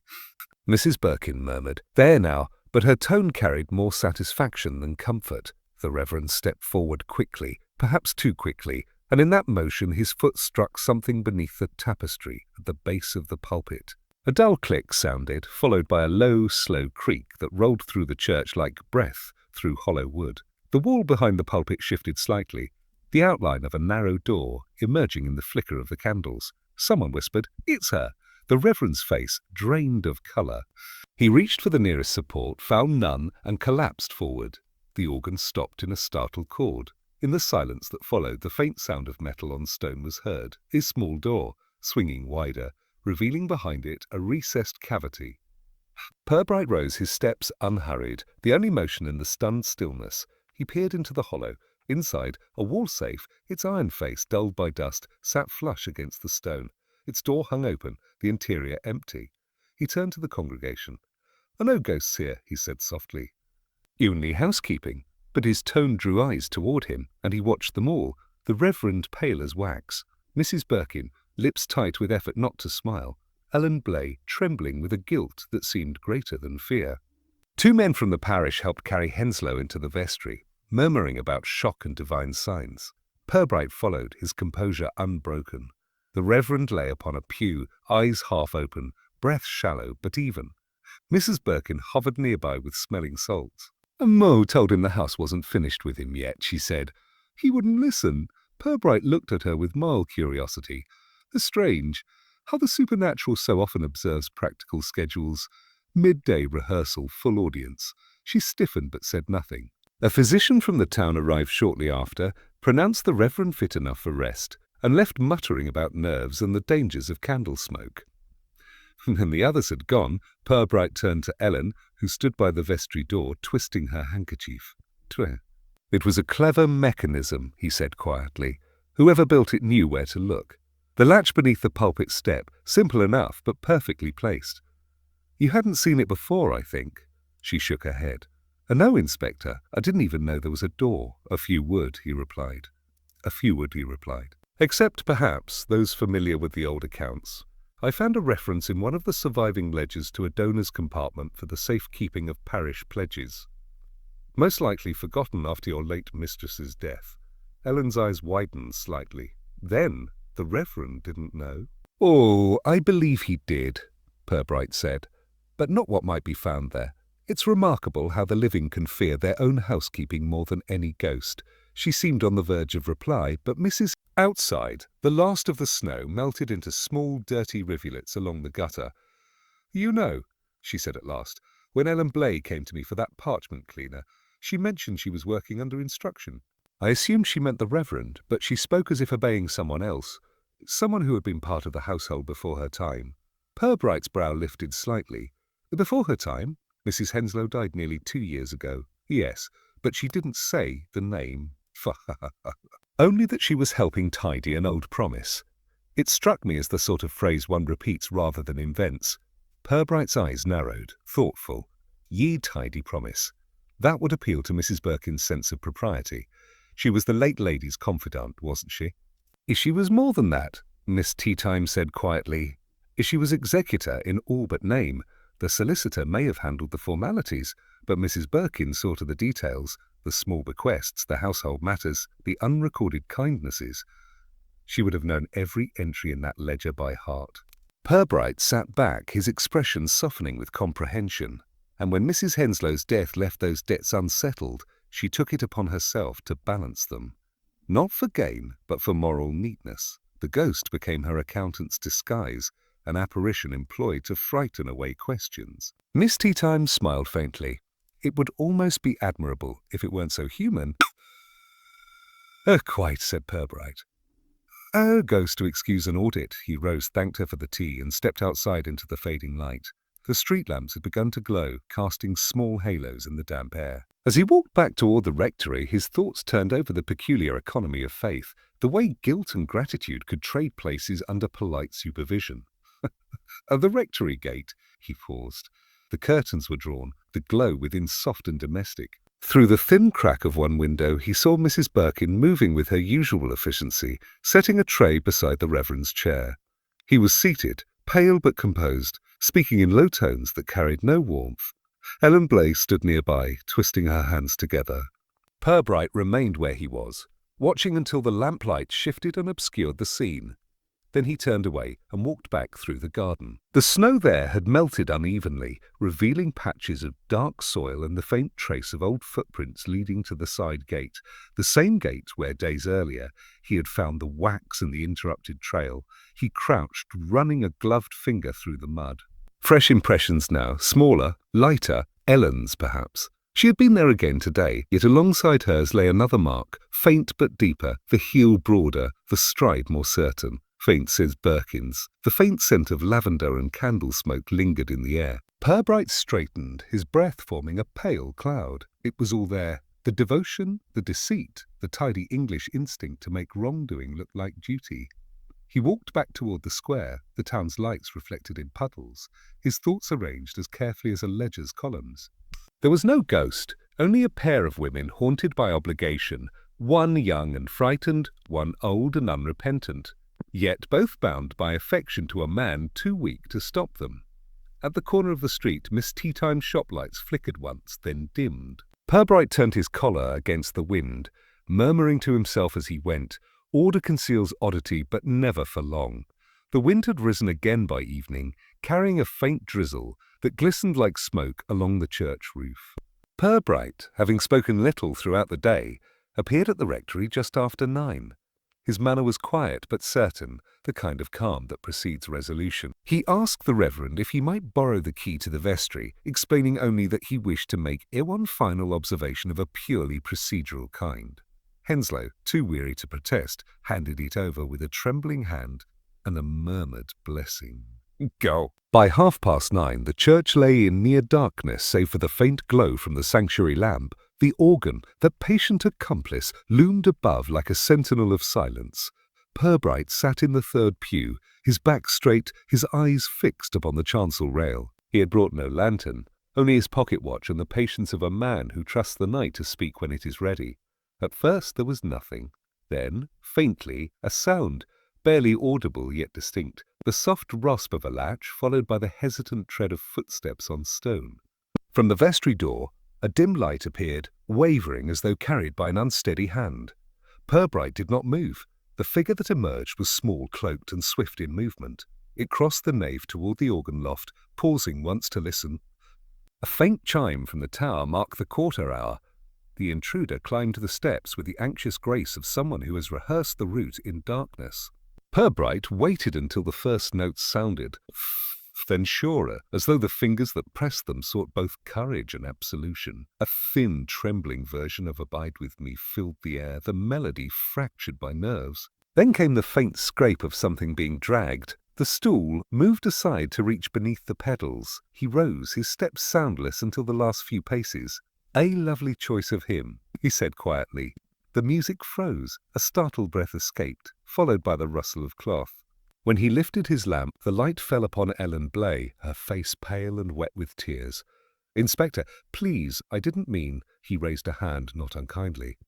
Mrs. Birkin murmured, "There now," but her tone carried more satisfaction than comfort. The Reverend stepped forward quickly, perhaps too quickly, and in that motion his foot struck something beneath the tapestry at the base of the pulpit. A dull click sounded, followed by a low, slow creak that rolled through the church like breath through hollow wood. The wall behind the pulpit shifted slightly, the outline of a narrow door emerging in the flicker of the candles. Someone whispered, "It's her!" The Reverend's face drained of colour. He reached for the nearest support, found none, and collapsed forward. The organ stopped in a startled chord. In the silence that followed, the faint sound of metal on stone was heard, a small door, swinging wider, revealing behind it a recessed cavity. Purbright rose, his steps unhurried, the only motion in the stunned stillness. He peered into the hollow. Inside, a wall safe, its iron face dulled by dust, sat flush against the stone. Its door hung open, the interior empty. He turned to the congregation. "No ghosts here," he said softly. "Only housekeeping." But his tone drew eyes toward him, and he watched them all, the Reverend pale as wax, Mrs. Birkin, lips tight with effort not to smile, Ellen Blay trembling with a guilt that seemed greater than fear. 2 men from the parish helped carry Henslow into the vestry, murmuring about shock and divine signs. Purbright followed, his composure unbroken. The Reverend lay upon a pew, eyes half open, breath shallow but even. Mrs. Birkin hovered nearby with smelling salts. "Mo told him the house wasn't finished with him yet," she said. He wouldn't listen. Purbright looked at her with mild curiosity. Strange, how the supernatural so often observes practical schedules. Midday rehearsal, full audience. She stiffened but said nothing. A physician from the town arrived shortly after, pronounced the Reverend fit enough for rest, and left muttering about nerves and the dangers of candle smoke. When the others had gone, Purbright turned to Ellen, who stood by the vestry door, twisting her handkerchief. It was a clever mechanism, he said quietly. Whoever built it knew where to look. The latch beneath the pulpit step, simple enough but perfectly placed. You hadn't seen it before, I think. She shook her head. No, Inspector, I didn't even know there was a door. A few would, he replied. Except, perhaps, those familiar with the old accounts. I found a reference in one of the surviving ledgers to a donor's compartment for the safekeeping of parish pledges. Most likely forgotten after your late mistress's death. Ellen's eyes widened slightly. Then, the Reverend didn't know. Oh, I believe he did, Purbright said, but not what might be found there. It's remarkable how the living can fear their own housekeeping more than any ghost. She seemed on the verge of reply, but Mrs. Outside, the last of the snow melted into small, dirty rivulets along the gutter. You know, she said at last, when Ellen Blay came to me for that parchment cleaner, she mentioned she was working under instruction. I assumed she meant the Reverend, but she spoke as if obeying someone else, someone who had been part of the household before her time. Purbright's brow lifted slightly. Before her time? Mrs. Henslow died nearly 2 years ago. Yes, but she didn't say the name. Only that she was helping tidy an old promise. It struck me as the sort of phrase one repeats rather than invents. Purbright's eyes narrowed, thoughtful. Ye tidy promise. That would appeal to Mrs. Birkin's sense of propriety. She was the late lady's confidant, wasn't she? She was more than that, Miss Teatime said quietly. She was executor in all but name. The solicitor may have handled the formalities, but Mrs. Birkin saw to the details, the small bequests, the household matters, the unrecorded kindnesses. She would have known every entry in that ledger by heart. Purbright sat back, his expression softening with comprehension, and when Mrs. Henslow's death left those debts unsettled, she took it upon herself to balance them. Not for gain, but for moral neatness. The ghost became her accountant's disguise, an apparition employed to frighten away questions. Miss Teatime smiled faintly. It would almost be admirable if it weren't so human. Quite, said Purbright. Ghost to excuse an audit. He rose, thanked her for the tea, and stepped outside into the fading light. The street lamps had begun to glow, casting small halos in the damp air. As he walked back toward the rectory, his thoughts turned over the peculiar economy of faith, the way guilt and gratitude could trade places under polite supervision. At the rectory gate, he paused. The curtains were drawn, the glow within soft and domestic. Through the thin crack of one window, he saw Mrs. Birkin moving with her usual efficiency, setting a tray beside the Reverend's chair. He was seated, pale but composed, speaking in low tones that carried no warmth. Ellen Blay stood nearby, twisting her hands together. Purbright remained where he was, watching until the lamplight shifted and obscured the scene. Then he turned away and walked back through the garden. The snow there had melted unevenly, revealing patches of dark soil and the faint trace of old footprints leading to the side gate, the same gate where days earlier he had found the wax and the interrupted trail. He crouched, running a gloved finger through the mud. Fresh impressions now, smaller, lighter, Ellen's perhaps. She had been there again today, yet alongside hers lay another mark, faint but deeper, the heel broader, the stride more certain. Faint, says Birkin's. The faint scent of lavender and candle smoke lingered in the air. Purbright straightened, his breath forming a pale cloud. It was all there. The devotion, the deceit, the tidy English instinct to make wrongdoing look like duty. He walked back toward the square, the town's lights reflected in puddles, his thoughts arranged as carefully as a ledger's columns. There was no ghost, only a pair of women haunted by obligation, one young and frightened, one old and unrepentant, yet both bound by affection to a man too weak to stop them. At the corner of the street, Miss Teatime's shop lights flickered once, then dimmed. Purbright turned his collar against the wind, murmuring to himself as he went, "Order conceals oddity, but never for long." The wind had risen again by evening, carrying a faint drizzle that glistened like smoke along the church roof. Purbright, having spoken little throughout the day, appeared at the rectory just after 9. His manner was quiet but certain, the kind of calm that precedes resolution. He asked the Reverend if he might borrow the key to the vestry, explaining only that he wished to make one final observation of a purely procedural kind. Henslow, too weary to protest, handed it over with a trembling hand and a murmured blessing. Go. By 9:30, the church lay in near darkness save for the faint glow from the sanctuary lamp. The organ, that patient accomplice, loomed above like a sentinel of silence. Purbright sat in the third pew, his back straight, his eyes fixed upon the chancel rail. He had brought no lantern, only his pocket watch and the patience of a man who trusts the night to speak when it is ready. At first there was nothing. Then, faintly, a sound, barely audible yet distinct, the soft rasp of a latch followed by the hesitant tread of footsteps on stone. From the vestry door, a dim light appeared, wavering as though carried by an unsteady hand. Purbright did not move. The figure that emerged was small, cloaked, and swift in movement. It crossed the nave toward the organ loft, pausing once to listen. A faint chime from the tower marked the quarter hour. The intruder climbed the steps with the anxious grace of someone who has rehearsed the route in darkness. Purbright waited until the first notes sounded, then surer, as though the fingers that pressed them sought both courage and absolution. A thin, trembling version of Abide With Me filled the air, the melody fractured by nerves. Then came the faint scrape of something being dragged. The stool moved aside to reach beneath the pedals. He rose, his steps soundless until the last few paces. "A lovely choice of him," he said quietly. The music froze, a startled breath escaped, followed by the rustle of cloth. When he lifted his lamp, the light fell upon Ellen Blay, her face pale and wet with tears. "Inspector, please, I didn't mean—" He raised a hand, not unkindly.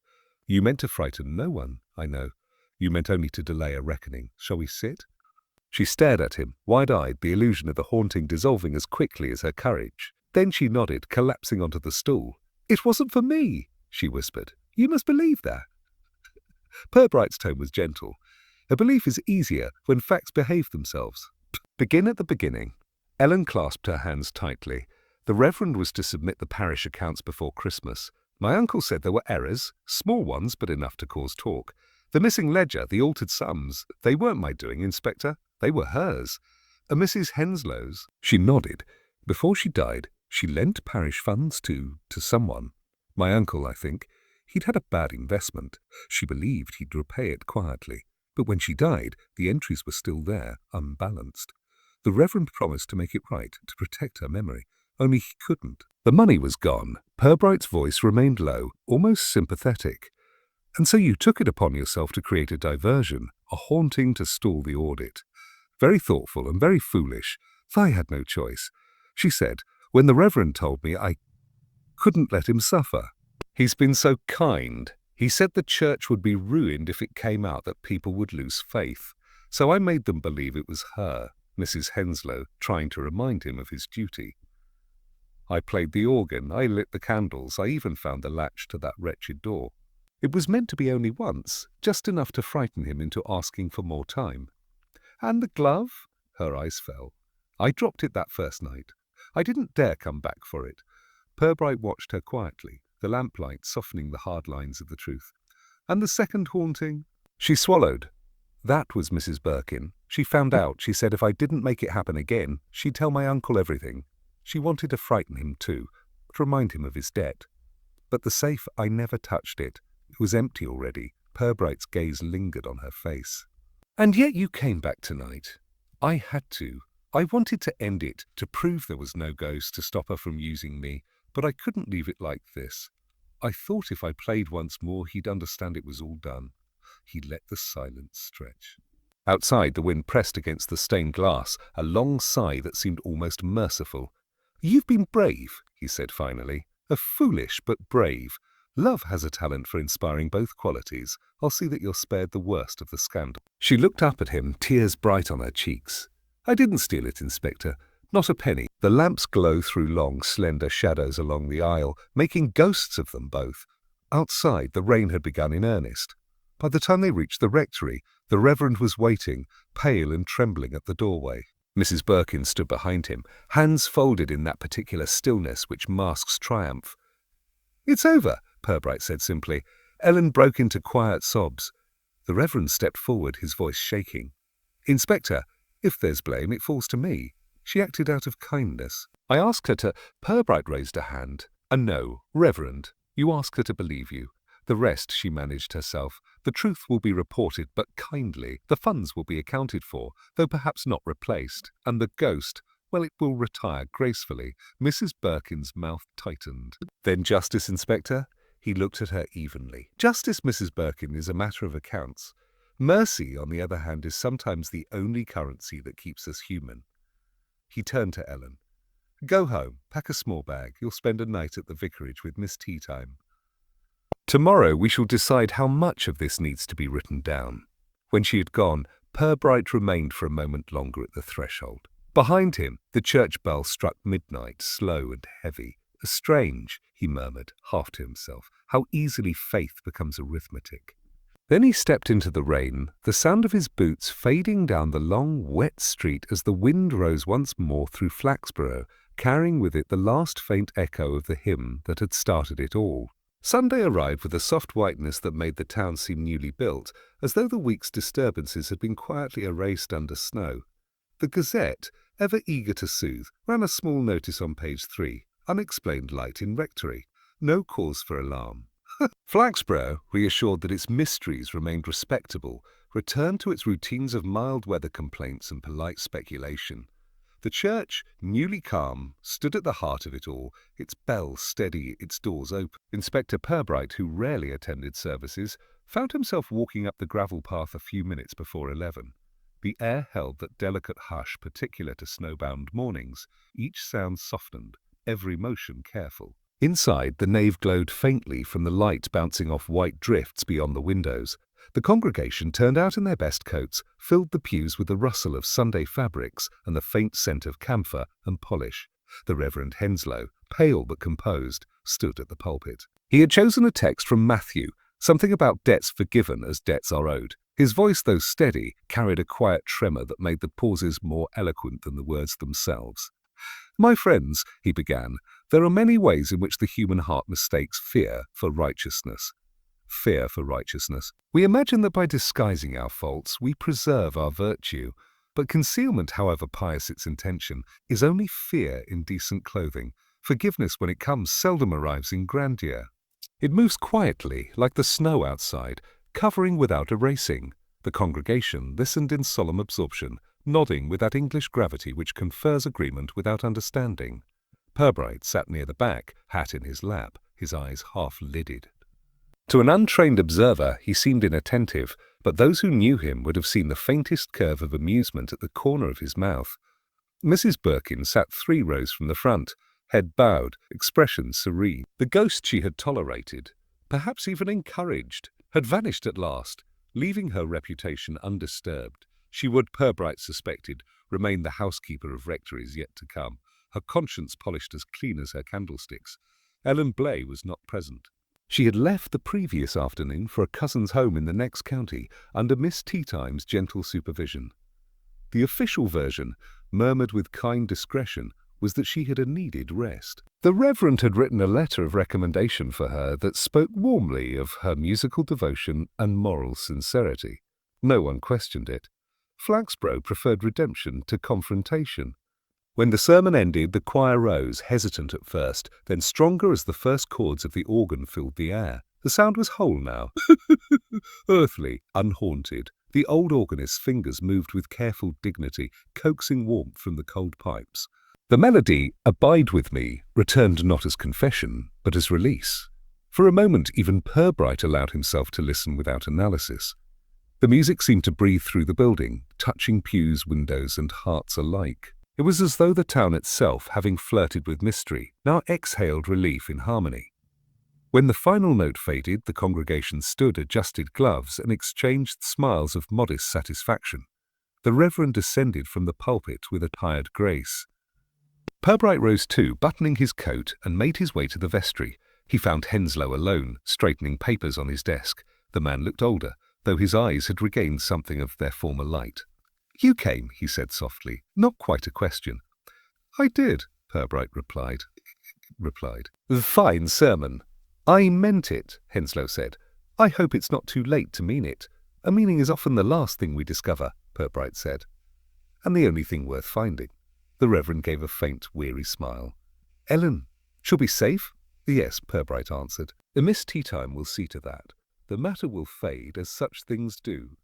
"You meant to frighten no one, I know. You meant only to delay a reckoning. Shall we sit?" She stared at him, wide-eyed, the illusion of the haunting dissolving as quickly as her courage. Then she nodded, collapsing onto the stool. "It wasn't for me," she whispered. "You must believe that." Purbright's tone was gentle. A belief is easier when facts behave themselves. Begin at the beginning. Ellen clasped her hands tightly. The Reverend was to submit the parish accounts before Christmas. My uncle said there were errors, small ones but enough to cause talk. The missing ledger, the altered sums, they weren't my doing, Inspector. They were hers. Mrs. Henslow's. She nodded. Before she died, she lent parish funds to someone. My uncle, I think. He'd had a bad investment. She believed he'd repay it quietly. But when she died, the entries were still there, unbalanced. The Reverend promised to make it right, to protect her memory. Only he couldn't. The money was gone. Purbright's voice remained low, almost sympathetic. "And so you took it upon yourself to create a diversion, a haunting to stall the audit. Very thoughtful and very foolish. I had no choice." She said, "When the Reverend told me, I couldn't let him suffer. He's been so kind. He said the church would be ruined if it came out that people would lose faith. So I made them believe it was her, Mrs. Henslow, trying to remind him of his duty. I played the organ, I lit the candles, I even found the latch to that wretched door. It was meant to be only once, just enough to frighten him into asking for more time. And the glove?" Her eyes fell. "I dropped it that first night. I didn't dare come back for it." Purbright watched her quietly, the lamplight softening the hard lines of the truth. "And the second haunting?" She swallowed. "That was Mrs. Birkin. She found out. She said if I didn't make it happen again, she'd tell my uncle everything. She wanted to frighten him too, to remind him of his debt. But the safe, I never touched it. It was empty already." Purbright's gaze lingered on her face. "And yet you came back tonight." "I had to. I wanted to end it, to prove there was no ghost, to stop her from using me. But I couldn't leave it like this. I thought if I played once more, he'd understand it was all done." He let the silence stretch. Outside, the wind pressed against the stained glass, a long sigh that seemed almost merciful. "You've been brave," he said finally. "Foolish, but brave. Love has a talent for inspiring both qualities. I'll see that you're spared the worst of the scandal." She looked up at him, tears bright on her cheeks. "I didn't steal it, Inspector. Not a penny." The lamps glow through long, slender shadows along the aisle, making ghosts of them both. Outside, the rain had begun in earnest. By the time they reached the rectory, the Reverend was waiting, pale and trembling at the doorway. Mrs. Birkin stood behind him, hands folded in that particular stillness which masks triumph. "It's over," Purbright said simply. Ellen broke into quiet sobs. The Reverend stepped forward, his voice shaking. "Inspector, if there's blame, it falls to me. She acted out of kindness. I asked her to—" Purbright raised a hand. "No, Reverend, you asked her to believe you. The rest she managed herself. The truth will be reported, but kindly. The funds will be accounted for, though perhaps not replaced. And the ghost, well, it will retire gracefully." Mrs. Birkin's mouth tightened. "Then justice, Inspector?" He looked at her evenly. "Justice, Mrs. Birkin, is a matter of accounts. Mercy, on the other hand, is sometimes the only currency that keeps us human." He turned to Ellen. "Go home, pack a small bag. You'll spend a night at the vicarage with Miss Teatime. Tomorrow we shall decide how much of this needs to be written down." When she had gone, Purbright remained for a moment longer at the threshold. Behind him, the church bell struck midnight, slow and heavy. "Strange," he murmured, half to himself, "how easily faith becomes arithmetic." Then he stepped into the rain, the sound of his boots fading down the long, wet street as the wind rose once more through Flaxborough, carrying with it the last faint echo of the hymn that had started it all. Sunday arrived with a soft whiteness that made the town seem newly built, as though the week's disturbances had been quietly erased under snow. The Gazette, ever eager to soothe, ran a small notice on page 3, "Unexplained light in rectory. No cause for alarm." Flaxborough, reassured that its mysteries remained respectable, returned to its routines of mild weather complaints and polite speculation. The church, newly calm, stood at the heart of it all, its bell steady, its doors open. Inspector Purbright, who rarely attended services, found himself walking up the gravel path a few minutes before 11. The air held that delicate hush particular to snowbound mornings, each sound softened, every motion careful. Inside, the nave glowed faintly from the light bouncing off white drifts beyond the windows. The congregation, turned out in their best coats, filled the pews with the rustle of Sunday fabrics and the faint scent of camphor and polish. The Reverend Henslow, pale but composed, stood at the pulpit. He had chosen a text from Matthew, something about debts forgiven as debts are owed. His voice, though steady, carried a quiet tremor that made the pauses more eloquent than the words themselves. "My friends," he began, "there are many ways in which the human heart mistakes fear for righteousness. Fear for righteousness. We imagine that by disguising our faults, we preserve our virtue. But concealment, however pious its intention, is only fear in decent clothing. Forgiveness, when it comes, seldom arrives in grandeur. It moves quietly, like the snow outside, covering without erasing." The congregation listened in solemn absorption, nodding with that English gravity which confers agreement without understanding. Purbright sat near the back, hat in his lap, his eyes half-lidded. To an untrained observer, he seemed inattentive, but those who knew him would have seen the faintest curve of amusement at the corner of his mouth. Mrs. Birkin sat 3 rows from the front, head bowed, expression serene. The ghost she had tolerated, perhaps even encouraged, had vanished at last, leaving her reputation undisturbed. She would, Purbright suspected, remain the housekeeper of rectories yet to come, her conscience polished as clean as her candlesticks. Ellen Blay was not present. She had left the previous afternoon for a cousin's home in the next county, under Miss Teatime's gentle supervision. The official version, murmured with kind discretion, was that she had a needed rest. The Reverend had written a letter of recommendation for her that spoke warmly of her musical devotion and moral sincerity. No one questioned it. Flaxborough preferred redemption to confrontation. When the sermon ended, the choir rose, hesitant at first, then stronger as the first chords of the organ filled the air. The sound was whole now, earthly, unhaunted. The old organist's fingers moved with careful dignity, coaxing warmth from the cold pipes. The melody, "Abide with me," returned not as confession, but as release. For a moment, even Purbright allowed himself to listen without analysis. The music seemed to breathe through the building, touching pews, windows, and hearts alike. It was as though the town itself, having flirted with mystery, now exhaled relief in harmony. When the final note faded, the congregation stood, adjusted gloves, and exchanged smiles of modest satisfaction. The Reverend descended from the pulpit with a tired grace. Purbright rose too, buttoning his coat, and made his way to the vestry. He found Henslow alone, straightening papers on his desk. The man looked older, though his eyes had regained something of their former light. "You came," he said softly, not quite a question. "I did," Purbright replied. "Fine sermon." "I meant it," Henslow said. I hope it's not too late to mean it. A meaning is often the last thing we discover, Purbright said. And the only thing worth finding. The Reverend gave a faint, weary smile. Ellen, she'll be safe? Yes, Purbright answered. Miss Teatime will see to that. The matter will fade as such things do.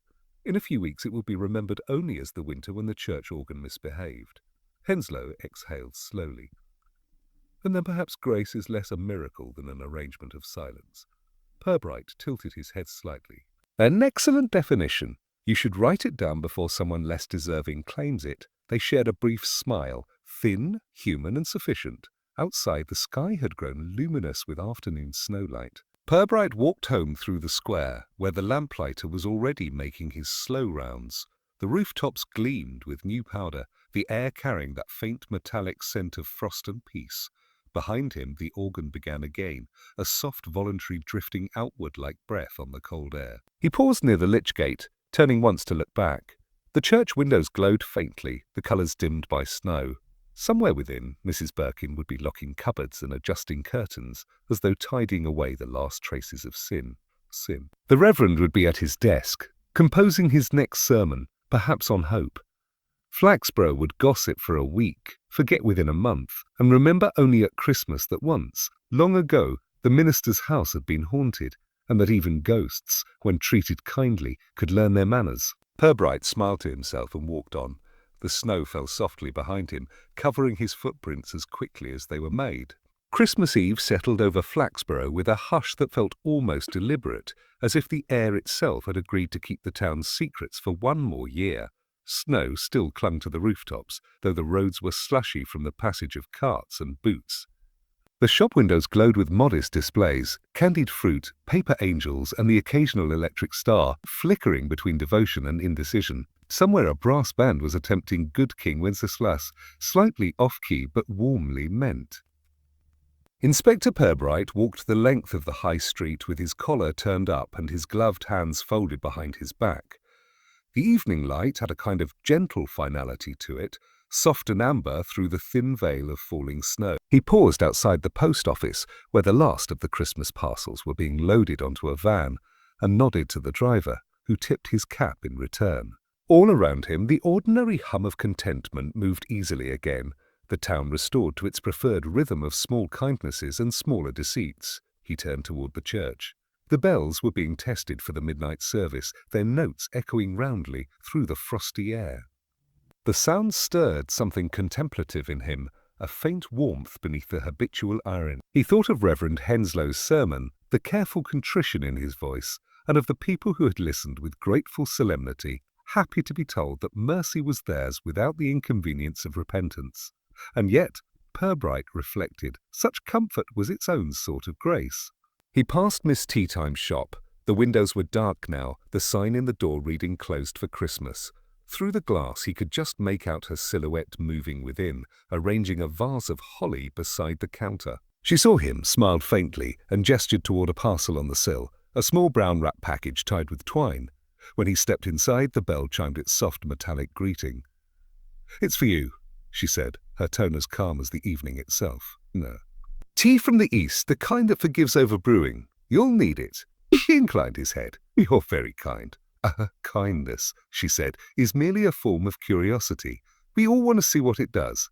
In a few weeks it will be remembered only as the winter when the church organ misbehaved. Henslow exhaled slowly. And then perhaps grace is less a miracle than an arrangement of silence. Purbright tilted his head slightly. An excellent definition. You should write it down before someone less deserving claims it. They shared a brief smile, thin, human and sufficient. Outside the sky had grown luminous with afternoon snowlight. Purbright walked home through the square, where the lamplighter was already making his slow rounds. The rooftops gleamed with new powder, the air carrying that faint metallic scent of frost and peace. Behind him the organ began again, a soft voluntary drifting outward like breath on the cold air. He paused near the lich gate, turning once to look back. The church windows glowed faintly, the colours dimmed by snow. Somewhere within, Mrs. Birkin would be locking cupboards and adjusting curtains, as though tidying away the last traces of sin. The Reverend would be at his desk, composing his next sermon, perhaps on hope. Flaxborough would gossip for a week, forget within a month, and remember only at Christmas that once, long ago, the minister's house had been haunted, and that even ghosts, when treated kindly, could learn their manners. Purbright smiled to himself and walked on. The snow fell softly behind him, covering his footprints as quickly as they were made. Christmas Eve settled over Flaxborough with a hush that felt almost deliberate, as if the air itself had agreed to keep the town's secrets for one more year. Snow still clung to the rooftops, though the roads were slushy from the passage of carts and boots. The shop windows glowed with modest displays, candied fruit, paper angels, and the occasional electric star, flickering between devotion and indecision. Somewhere a brass band was attempting Good King Wenceslas, slightly off-key but warmly meant. Inspector Purbright walked the length of the high street with his collar turned up and his gloved hands folded behind his back. The evening light had a kind of gentle finality to it, soft and amber through the thin veil of falling snow. He paused outside the post office, where the last of the Christmas parcels were being loaded onto a van, and nodded to the driver, who tipped his cap in return. All around him, the ordinary hum of contentment moved easily again, the town restored to its preferred rhythm of small kindnesses and smaller deceits. He turned toward the church. The bells were being tested for the midnight service, their notes echoing roundly through the frosty air. The sound stirred something contemplative in him, a faint warmth beneath the habitual iron. He thought of Reverend Henslow's sermon, the careful contrition in his voice, and of the people who had listened with grateful solemnity, happy to be told that mercy was theirs without the inconvenience of repentance. And yet, Purbright reflected, such comfort was its own sort of grace. He passed Miss Teatime's shop. The windows were dark now, the sign in the door reading closed for Christmas. Through the glass he could just make out her silhouette moving within, arranging a vase of holly beside the counter. She saw him, smiled faintly, and gestured toward a parcel on the sill, a small brown wrap package tied with twine. When he stepped inside, the bell chimed its soft metallic greeting. "It's for you," she said, her tone as calm as the evening itself. "No. Tea from the East, the kind that forgives overbrewing. You'll need it." He inclined his head. "You're very kind." Kindness," she said, "is merely a form of curiosity. We all want to see what it does."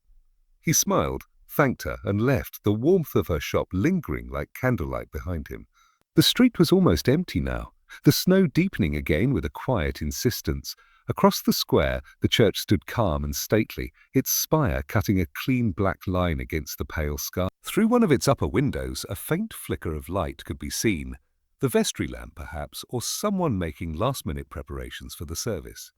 He smiled, thanked her, and left, the warmth of her shop lingering like candlelight behind him. The street was almost empty now, the snow deepening again with a quiet insistence. Across the square, the church stood calm and stately, its spire cutting a clean black line against the pale sky. Through one of its upper windows, a faint flicker of light could be seen. The vestry lamp, perhaps, or someone making last-minute preparations for the service.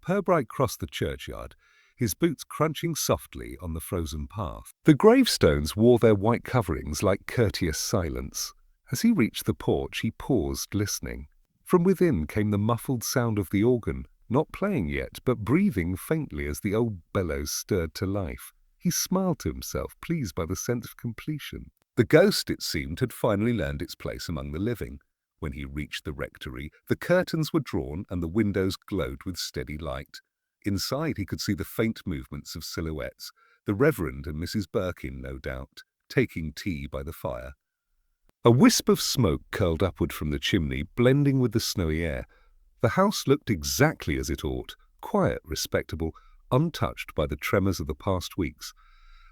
Purbright crossed the churchyard, his boots crunching softly on the frozen path. The gravestones wore their white coverings like courteous silence. As he reached the porch, he paused, listening. From within came the muffled sound of the organ, not playing yet, but breathing faintly as the old bellows stirred to life. He smiled to himself, pleased by the sense of completion. The ghost, it seemed, had finally learned its place among the living. When he reached the rectory, the curtains were drawn and the windows glowed with steady light. Inside he could see the faint movements of silhouettes, the Reverend and Mrs. Birkin, no doubt, taking tea by the fire. A wisp of smoke curled upward from the chimney, blending with the snowy air. The house looked exactly as it ought, quiet, respectable, untouched by the tremors of the past weeks.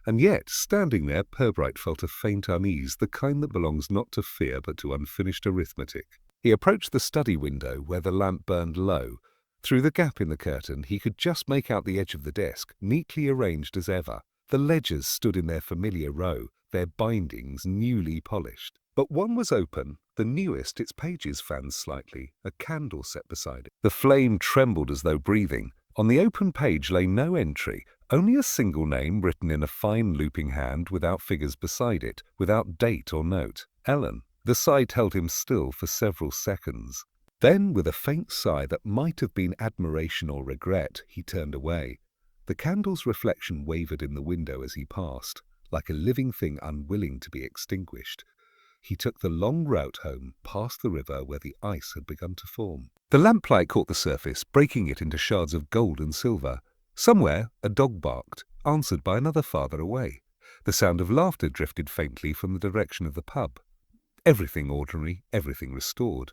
And yet, standing there, Purbright felt a faint unease, the kind that belongs not to fear but to unfinished arithmetic. He approached the study window where the lamp burned low. Through the gap in the curtain, he could just make out the edge of the desk, neatly arranged as ever. The ledgers stood in their familiar row, their bindings newly polished. But one was open, the newest, its pages fanned slightly, a candle set beside it. The flame trembled as though breathing. On the open page lay no entry, only a single name written in a fine looping hand without figures beside it, without date or note. Ellen. The sight held him still for several seconds. Then, with a faint sigh that might have been admiration or regret, he turned away. The candle's reflection wavered in the window as he passed, like a living thing unwilling to be extinguished. He took the long route home, past the river where the ice had begun to form. The lamplight caught the surface, breaking it into shards of gold and silver. Somewhere a dog barked, answered by another farther away. The sound of laughter drifted faintly from the direction of the pub. Everything ordinary, everything restored.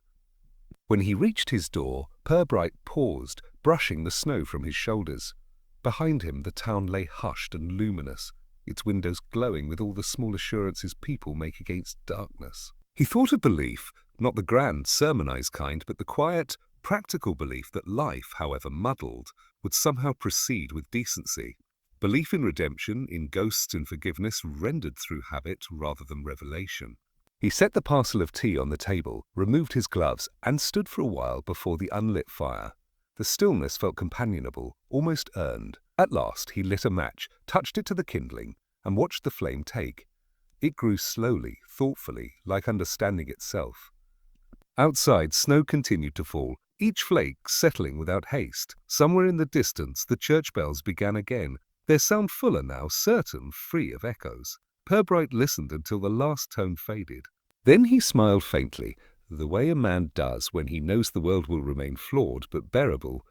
When he reached his door, Purbright paused, brushing the snow from his shoulders. Behind him the town lay hushed and luminous, its windows glowing with all the small assurances people make against darkness. He thought of belief, not the grand, sermonized kind, but the quiet, practical belief that life, however muddled, would somehow proceed with decency. Belief in redemption, in ghosts and forgiveness rendered through habit rather than revelation. He set the parcel of tea on the table, removed his gloves, and stood for a while before the unlit fire. The stillness felt companionable, almost earned. At last he lit a match, touched it to the kindling, and watched the flame take. It grew slowly, thoughtfully, like understanding itself. Outside, snow continued to fall, each flake settling without haste. Somewhere in the distance, the church bells began again, their sound fuller now, certain, free of echoes. Purbright listened until the last tone faded. Then he smiled faintly, the way a man does when he knows the world will remain flawed but bearable.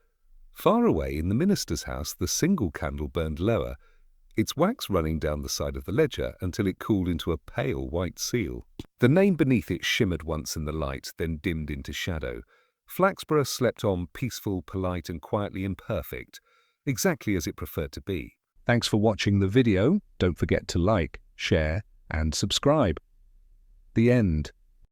Far away in the minister's house, the single candle burned lower, its wax running down the side of the ledger until it cooled into a pale white seal. The name beneath it shimmered once in the light, then dimmed into shadow. Flaxborough slept on, peaceful, polite, and quietly imperfect, exactly as it preferred to be. Thanks for watching the video. Don't forget to like, share, and subscribe. The end.